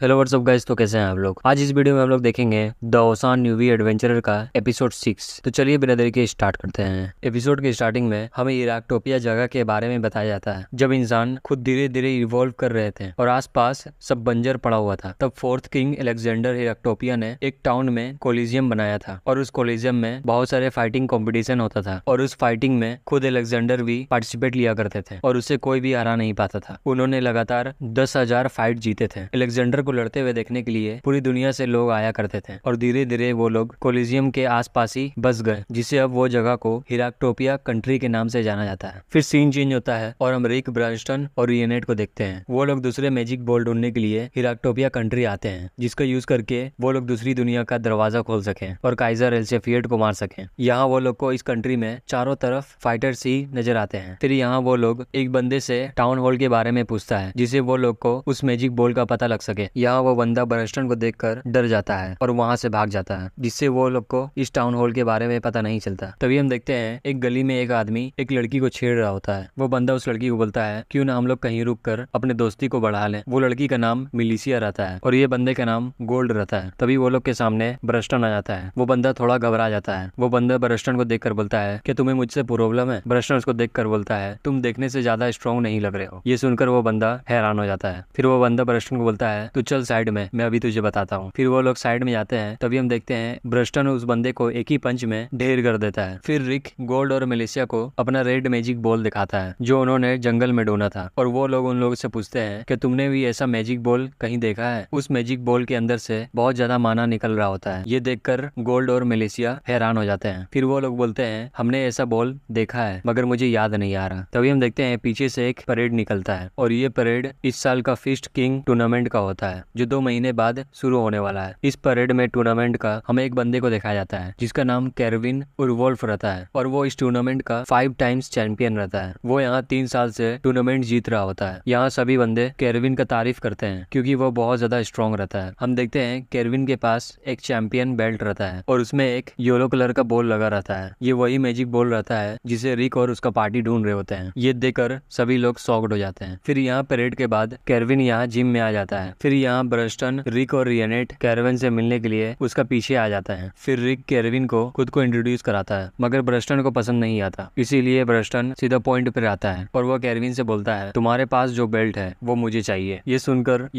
Hello what's up guys, तो कैसे हैं आप लोग। आज इस वीडियो में हम लोग देखेंगे द ओसान न्यूवी एडवेंचरर का एपिसोड 6। तो चलिए बिना देरी के स्टार्ट करते हैं। एपिसोड के स्टार्टिंग में हमें इराक्टोपिया जगह के बारे में बताया जाता है, जब इंसान खुद धीरे धीरे इवॉल्व कर रहे थे और आसपास सब बंजर पड़ा हुआ था। तब फोर्थ किंग अलेक्जेंडर इराक्टोपिया ने एक टाउन में कोलिजियम बनाया था और उस कोलिजियम में बहुत सारे फाइटिंग कॉम्पिटिशन होता था और उस फाइटिंग में खुद अलेक्जेंडर भी पार्टिसिपेट लिया करते थे और उसे कोई भी हरा नहीं पाता था। उन्होंने लगातार 10,000 फाइट जीते थे। अलेक्जेंडर को लड़ते हुए देखने के लिए पूरी दुनिया से लोग आया करते थे और धीरे धीरे वो लोग कोलिजियम के आसपास ही बस गए, जिससे अब वो जगह को हिराक्टोपिया कंट्री के नाम से जाना जाता है। फिर सीन चेंज होता है और हम रिक, ब्रांस्टन और रियनेट को देखते हैं। वो लोग दूसरे मैजिक बॉल ढूंढने के लिए हिराक्टोपिया कंट्री आते हैं, जिसका यूज करके वो लोग दूसरी दुनिया का दरवाजा खोल सके और काइजर एल्सेफिएट को मार सके। यहाँ वो लोग को इस कंट्री में चारों तरफ फाइटर्स ही नजर आते हैं। फिर यहाँ वो लोग एक बंदे से टाउन हॉल के बारे में पूछता है, जिससे वो लोग को उस मैजिक बॉल का पता लग सके। यहाँ वो बंदा ब्रस्टन को देखकर डर जाता है और वहां से भाग जाता है, जिससे वो लोग को इस टाउन हॉल के बारे में पता नहीं चलता। तभी हम देखते हैं एक गली में एक आदमी एक लड़की को छेड़ रहा होता है। वो बंदा उस लड़की को बोलता है, क्यों ना हम लोग कहीं रुक कर अपने दोस्ती को बढ़ा लें। वो लड़की का नाम मिलिसिया रहता है और ये बंदे का नाम गोल्ड रहता है। तभी वो लोग के सामने ब्रस्टन आ जाता है। वो बंदा थोड़ा घबरा जाता है। वो बंदा ब्रस्टन को देखकर बोलता है, क्या तुम्हें मुझसे प्रॉब्लम है। ब्रस्टन उसको देखकर बोलता है, तुम देखने से ज्यादा स्ट्रॉन्ग नहीं लग रहे हो। ये सुनकर वो बंदा हैरान हो जाता है। फिर वो बंदा ब्रस्टन को बोलता है, तू चल साइड में, मैं अभी तुझे बताता हूँ। फिर वो लोग साइड में जाते हैं। तभी हम देखते हैं ब्रस्टन उस बंदे को एक ही पंच में ढेर कर देता है। फिर रिक, गोल्ड और मेलिसिया को अपना रेड मैजिक बॉल दिखाता है, जो उन्होंने जंगल में ढूंढा था। और वो लोग उन लोगों से पूछते हैं कि तुमने भी ऐसा मैजिक बॉल कहीं देखा है। उस मैजिक बॉल के अंदर से बहुत ज्यादा माना निकल रहा होता है। ये देखकर गोल्ड और मेलिसिया हैरान हो जाते हैं। फिर वो लोग बोलते हैं, हमने ऐसा बॉल देखा है मगर मुझे याद नहीं आ रहा। तभी हम देखते हैं पीछे से एक परेड निकलता है और ये परेड इस साल का फिस्ट किंग टूर्नामेंट का होता है, जो 2 महीने बाद शुरू होने वाला है। इस परेड में टूर्नामेंट का हमें एक बंदे को दिखाया जाता है, जिसका नाम केरविन उर्वोल्फ रहता है और वो इस टूर्नामेंट का 5 टाइम्स चैंपियन रहता है। वो यहाँ 3 साल से टूर्नामेंट जीत रहा होता है। यहाँ सभी बंदे केरविन का तारीफ करते हैं, क्योंकि वो बहुत ज्यादा स्ट्रॉन्ग रहता है। हम देखते हैं केरविन के पास एक चैंपियन बेल्ट रहता है और उसमें एक येलो कलर का बॉल लगा रहता है। ये वही मैजिक बॉल रहता है जिसे रिक और उसका पार्टी ढूंढ रहे होते हैं। ये देखकर सभी लोग शॉक्ड हो जाते हैं। फिर यहाँ परेड के बाद केरविन यहाँ जिम में आ जाता है। फिर यहाँ ब्रस्टन, रिक और रियनेट केरविन से मिलने के लिए उसका पीछे आ जाता है। फिर रिक केरविन को खुद को इंट्रोड्यूस कराता है, मगर ब्रस्टन को पसंद नहीं आता। इसीलिए ब्रस्टन सीधा पॉइंट पर आता है और वो केरविन से बोलता है, तुम्हारे पास जो बेल्ट है वो मुझे चाहिए। ये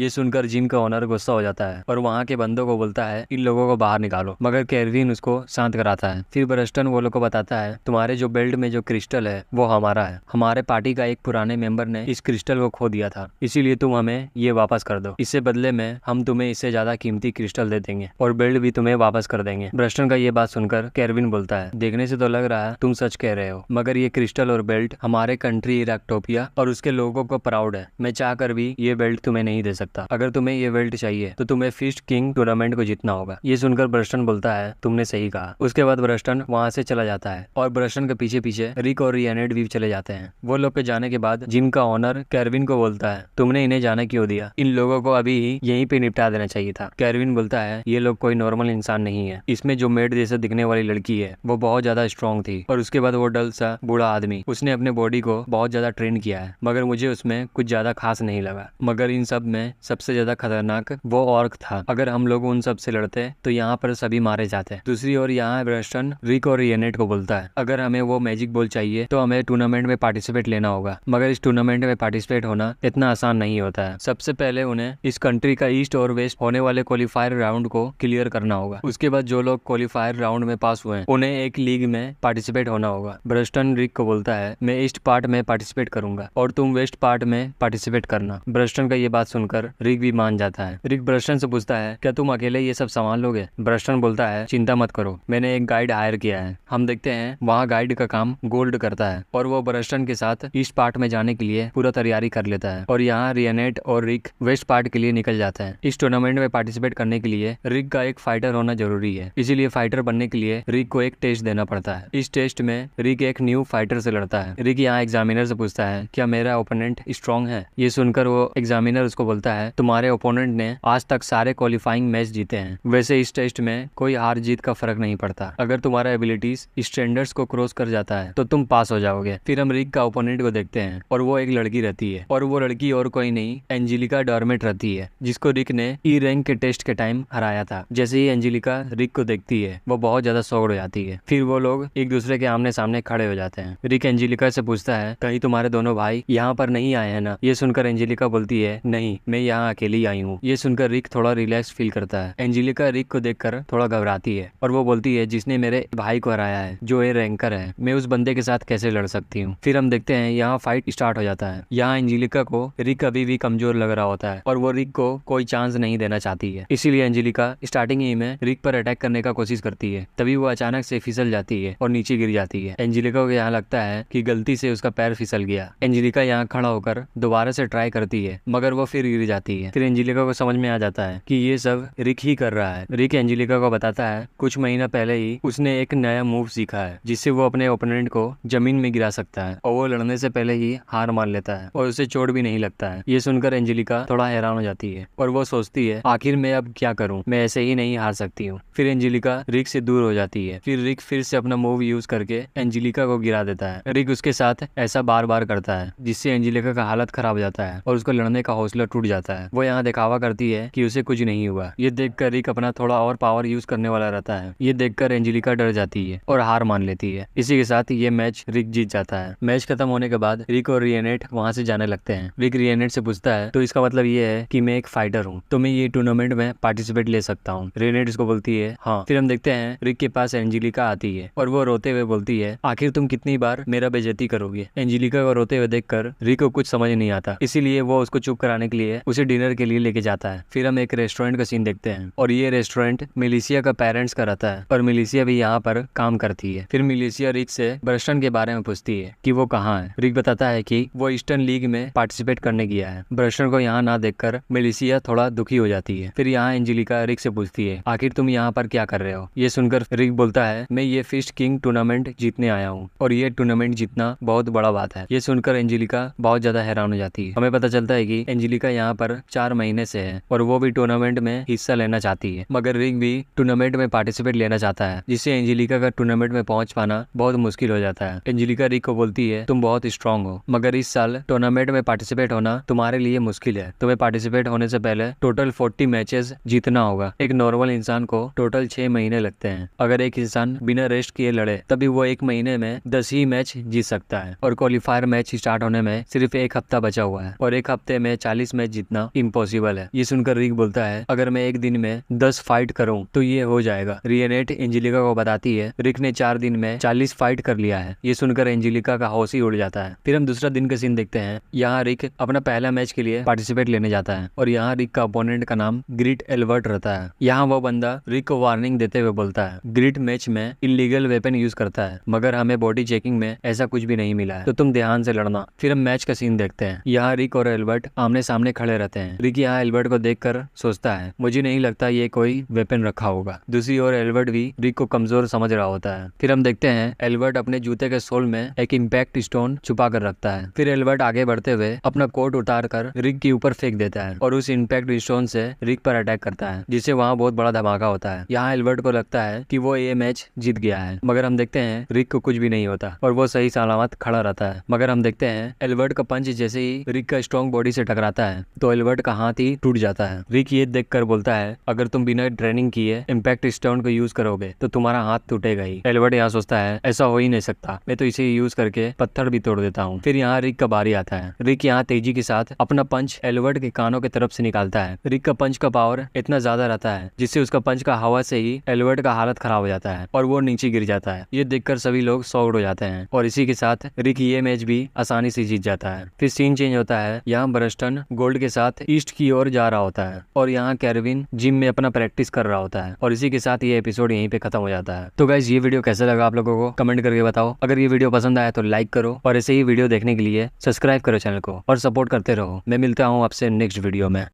सुनकर जिम का ओनर गुस्सा हो जाता है और वहाँ के बंदों को बोलता है, इन लोगों को बाहर निकालो। मगर केरविन उसको शांत कराता है। फिर ब्रस्टन वो लोग को बताता है, तुम्हारे जो बेल्ट में जो क्रिस्टल है वो हमारा है। हमारे पार्टी का एक पुराने मेंबर ने इस क्रिस्टल को खो दिया था, इसीलिए तुम हमें ये वापस कर दो। इससे बदले में हम तुम्हें इससे ज्यादा कीमती क्रिस्टल दे देंगे और बेल्ट भी तुम्हें वापस कर देंगे। ब्रस्टन का ये बात सुनकर केरविन बोलता है, देखने से तो लग रहा है तुम सच कह रहे हो, मगर ये क्रिस्टल और बेल्ट हमारे कंट्री इराक्टोपिया और उसके लोगों को प्राउड है। मैं चाहकर भी ये बेल्ट तुम्हें नहीं दे सकता। अगर तुम्हें ये बेल्ट चाहिए तो तुम्हें फिस्ट किंग टूर्नामेंट को जीतना होगा। ये सुनकर ब्रस्टन बोलता है, तुमने सही कहा। उसके बाद ब्रस्टन वहाँ से चला जाता है और ब्रस्टन के पीछे पीछे रिक और रियनेट भी चले जाते हैं। वो लोग के जाने के बाद जिम का ओनर केरविन को बोलता है, तुमने इन्हें जाने क्यों दिया। इन लोगों को अभी ही यहीं पे निपटा देना चाहिए था। केरविन बोलता है, ये लोग कोई नॉर्मल इंसान नहीं है। इसमें जो मेड जैसा दिखने वाली लड़की है वो बहुत ज्यादा स्ट्रॉन्ग थी और उसके बाद वो डल सा बूढ़ा आदमी, उसने अपने बॉडी को बहुत ज्यादा ट्रेन किया है, मगर मुझे उसमें कुछ ज्यादा खास नहीं लगा। मगर इन सब में सबसे ज्यादा खतरनाक वो ऑर्क था। अगर हम लोग उन सब से लड़ते तो यहाँ पर सभी मारे जाते। दूसरी ओर यहाँ ब्रस्टन रिक और रियनेट को बोलता है, अगर हमें वो मैजिक बॉल चाहिए तो हमें टूर्नामेंट में पार्टिसिपेट लेना होगा, मगर इस टूर्नामेंट में पार्टिसिपेट होना इतना आसान नहीं होता है। सबसे पहले उन्हें इस कंट्री का ईस्ट और वेस्ट होने वाले क्वालिफायर राउंड को क्लियर करना होगा। उसके बाद जो लोग क्वालिफायर राउंड में पास हुए उन्हें एक लीग में पार्टिसिपेट होना होगा। ब्रस्टन रिक को बोलता है, मैं ईस्ट पार्ट में पार्टिसिपेट करूंगा और तुम वेस्ट पार्ट में पार्टिसिपेट करना। ब्रस्टन का ये बात सुनकर रिक भी मान जाता है। रिक ब्रस्टन से पूछता है, क्या तुम अकेले ये सब संभाल लोगे। ब्रस्टन बोलता है, चिंता मत करो, मैंने एक गाइड हायर किया है। हम देखते हैं वहाँ गाइड का काम गोल्ड करता है और वो ब्रस्टन के साथ ईस्ट पार्ट में जाने के लिए पूरा तैयारी कर लेता है और यहाँ रियनेट और रिक वेस्ट पार्ट के लिए निकल जाते हैं। इस टूर्नामेंट में पार्टिसिपेट करने के लिए रिक का एक फाइटर होना जरूरी है, इसीलिए फाइटर बनने के लिए रिक को एक टेस्ट देना पड़ता है। इस टेस्ट में रिक एक न्यू फाइटर से लड़ता है। रिक यहाँ एग्जामिनर से पूछता है, क्या मेरा ओपोनेंट स्ट्रॉन्ग है। ये सुनकर वो एग्जामिनर उसको बोलता है, तुम्हारे ओपोनेंट ने आज तक सारे क्वालिफाइंग मैच जीते हैं। वैसे इस टेस्ट में कोई हार जीत का फर्क नहीं पड़ता। अगर तुम्हारा एबिलिटीज स्टैंडर्ड्स को क्रॉस कर जाता है तो तुम पास हो जाओगे। फिर हम रिक का ओपोनेंट को देखते हैं और वो एक लड़की रहती है और वो लड़की और कोई नहीं, एंजेलिका डॉर्मेट रहती है। है जिसको रिक ने ई रैंक के टेस्ट के टाइम हराया था। जैसे ही एंजेलिका रिक को देखती है वो बहुत ज्यादा शॉक्ड हो जाती है। फिर वो लोग एक दूसरे के आमने सामने खड़े हो जाते हैं। रिक एंजेलिका से पूछता है कहीं तुम्हारे दोनों भाई यहाँ पर नहीं आए हैं ना। ये सुनकर एंजेलिका बोलती है नहीं, मैं यहाँ अकेली आई हूँ। ये सुनकर रिक थोड़ा रिलैक्स फील करता है। एंजेलिका रिक को देखकर थोड़ा घबराती है और वो बोलती है जिसने मेरे भाई को हराया है, जो ये रैंकर है, मैं उस बंदे के साथ कैसे लड़ सकती हूँ। फिर हम देखते हैं यहाँ फाइट स्टार्ट हो जाता है। यहाँ एंजेलिका को रिक अभी भी कमजोर लग रहा होता है और वो रिक को कोई चांस नहीं देना चाहती है। इसीलिए एंजेलिका स्टार्टिंग ही में रिक पर अटैक करने का कोशिश करती है। तभी वो अचानक से फिसल जाती है और नीचे गिर जाती है। एंजेलिका को यहाँ लगता है कि गलती से उसका पैर फिसल गया। एंजेलिका यहाँ खड़ा होकर दोबारा से ट्राई करती है मगर वो फिर गिर जाती है। फिर एंजेलिका को समझ में आ जाता है कि ये सब रिक ही कर रहा है। रिक एंजेलिका को बताता है कुछ महीना पहले ही उसने एक नया मूव सीखा है जिससे वो अपने ओपोनेंट को जमीन में गिरा सकता है और वो लड़ने से पहले ही हार मान लेता है और उसे चोट भी नहीं लगता है। ये सुनकर एंजेलिका थोड़ा हैरान हो जाती है और वो सोचती है आखिर मैं अब क्या करूं, मैं ऐसे ही नहीं हार सकती हूँ। फिर एंजेलिका रिक से दूर हो जाती है। फिर रिक फिर से अपना मूव यूज करके एंजेलिका को गिरा देता है। रिक उसके साथ ऐसा बार बार करता है जिससे एंजेलिका का हालत खराब हो जाता है और उसको लड़ने का हौसला टूट जाता है। वो यहाँ दिखावा करती है कि उसे कुछ नहीं हुआ। ये देखकर रिक अपना थोड़ा और पावर यूज करने वाला रहता है। ये देखकर एंजेलिका डर जाती है और हार मान लेती है। इसी के साथ ये मैच रिक जीत जाता है। मैच खत्म होने के बाद रिक और रियनेट वहाँ से जाने लगते हैं। रिक रियनेट से पूछता है तो इसका मतलब ये है कि मैं एक फाइटर हूँ, तो मैं ये टूर्नामेंट में पार्टिसिपेट ले सकता हूँ। रियनेट इसको बोलती है हाँ। फिर हम देखते हैं रिक के पास एंजेलिका आती है और वो रोते हुए बोलती है आखिर तुम कितनी बार मेरा बेइज्जती करोगे। एंजेलिका को रोते हुए देखकर रिक को कुछ समझ नहीं आता, इसीलिए वो उसको चुप कराने के लिए उसे डिनर के लिए लेके जाता है। फिर हम एक रेस्टोरेंट का सीन देखते हैं और ये रेस्टोरेंट मिलिशिया का पेरेंट्स का रहता है और मिलिशिया भी यहाँ पर काम करती है। फिर मिलिशिया रिक से ब्रस्टन के बारे में पूछती है कि वो कहाँ है। रिक बताता है कि वो ईस्टर्न लीग में पार्टिसिपेट करने गया है। ब्रस्टन को यहाँ ना देखकर मिलिशिया थोड़ा दुखी हो जाती है। फिर यहाँ एंजेलिका रिक से पूछती है आखिर तुम यहाँ पर क्या कर रहे हो। ये सुनकर रिक बोलता है मैं ये फिस्ट किंग टूर्नामेंट जीतने आया हूँ और ये टूर्नामेंट जीतना बहुत बड़ा बात है। ये सुनकर एंजेलिका बहुत ज्यादा हैरान हो जाती है। हमें पता चलता है कि एंजेलिका यहाँ पर 4 महीने से है और वो भी टूर्नामेंट में हिस्सा लेना चाहती है, मगर रिक भी टूर्नामेंट में पार्टिसिपेट लेना चाहता है, जिससे एंजेलिका का टूर्नामेंट में पहुंच पाना बहुत मुश्किल हो जाता है। एंजेलिका रिक को बोलती है तुम बहुत स्ट्रांग हो, मगर इस साल टूर्नामेंट में पार्टिसिपेट होना तुम्हारे लिए मुश्किल है। तुम्हें पार्टिसिपेट होने से पहले टोटल 40 मैचेस जीतना होगा। एक नॉर्मल इंसान को टोटल 6 महीने लगते हैं। अगर एक इंसान बिना रेस्ट किए लड़े तभी वो 1 महीने में 10 ही मैच जीत सकता है और क्वालिफायर मैच स्टार्ट होने में सिर्फ 1 हफ्ता बचा हुआ है और 1 हफ्ते में 40 मैच जीतना इम्पॉसिबल है। ये सुनकर रिक बोलता है अगर मैं एक दिन में 10 फाइट करूं तो ये हो जाएगा। रियनेट एंजेलिका को बताती है रिक ने 4 दिन में 40 फाइट कर लिया है। ये सुनकर एंजेलिका का होश ही उड़ जाता है। फिर हम दूसरा दिन का सीन देखते हैं। यहाँ रिक अपना पहला मैच के लिए पार्टिसिपेट लेने जाता है और यहाँ रिक का अपोनेंट का नाम ग्रिट एल्बर्ट रहता है। यहाँ वो बंदा रिक को वार्निंग देते हुए बोलता है ग्रिट मैच में इलीगल वेपन यूज करता है, मगर हमें बॉडी चेकिंग में ऐसा कुछ भी नहीं मिला है, तो तुम ध्यान से लड़ना। फिर हम मैच का सीन देखते हैं। यहाँ रिक और एल्बर्ट आमने सामने खड़े रहते हैं। रिक यहाँ एल्बर्ट को देखकर सोचता है मुझे नहीं लगता ये कोई वेपन रखा होगा। दूसरी ओर एल्बर्ट भी रिक को कमजोर समझ रहा होता है। फिर हम देखते हैं एल्बर्ट अपने जूते के सोल में एक इम्पैक्ट स्टोन छुपा कर रखता है। फिर एल्बर्ट आगे बढ़ते हुए अपना कोट उतार कर रिक के ऊपर फेंक देता है और उस इम्पैक्ट स्टोन से रिक पर अटैक करता है, जिससे वहाँ बहुत बड़ा धमाका होता है। यहाँ एल्बर्ट को लगता है कि वो ये मैच जीत गया है, मगर हम देखते हैं रिक को कुछ भी नहीं होता और वो सही सलामत खड़ा रहता है। मगर हम देखते हैं एल्बर्ट का पंच जैसे ही रिक का स्ट्रॉन्ग बॉडी से टकराता है तो एल्बर्ट का हाथ ही टूट जाता है। रिक ये देखकर बोलता है अगर तुम बिना ट्रेनिंग किए इम्पैक्ट स्टोन को यूज करोगे तो तुम्हारा हाथ टूटेगा ही। एल्बर्ट यहाँ सोचता है ऐसा हो ही नहीं सकता, मैं तो इसे यूज करके पत्थर भी तोड़ देता हूँ। फिर यहाँ रिक का बारी आता है। रिक यहाँ तेजी के साथ अपना पंच एल्बर्ट के कानों की तरफ से निकालता है। रिक का पंच का पावर इतना ज्यादा रहता है जिससे उसका पंच का हवा से ही एल्बर्ट का हालत खराब हो जाता है और वो नीचे गिर जाता है। ये देखकर सभी लोग शॉक्ड हो जाते हैं और इसी के साथ रिक ये मैच भी आसानी से जीत जाता है। फिर सीन चेंज होता है। यहाँ ब्रस्टन गोल्ड के साथ ईस्ट की ओर जा रहा होता है और यहाँ कैरविन जिम में अपना प्रैक्टिस कर रहा होता है और इसी के साथ ये एपिसोड यहीं पे खत्म हो जाता है। तो गाइस ये वीडियो कैसा लगा आप लोगों को कमेंट करके बताओ। अगर ये वीडियो पसंद आया तो लाइक करो और ऐसे ही वीडियो देखने के लिए सब्सक्राइब करो चैनल को और सपोर्ट करते रहो। मैं मिलता हूँ आपसे नेक्स्ट वीडियो में।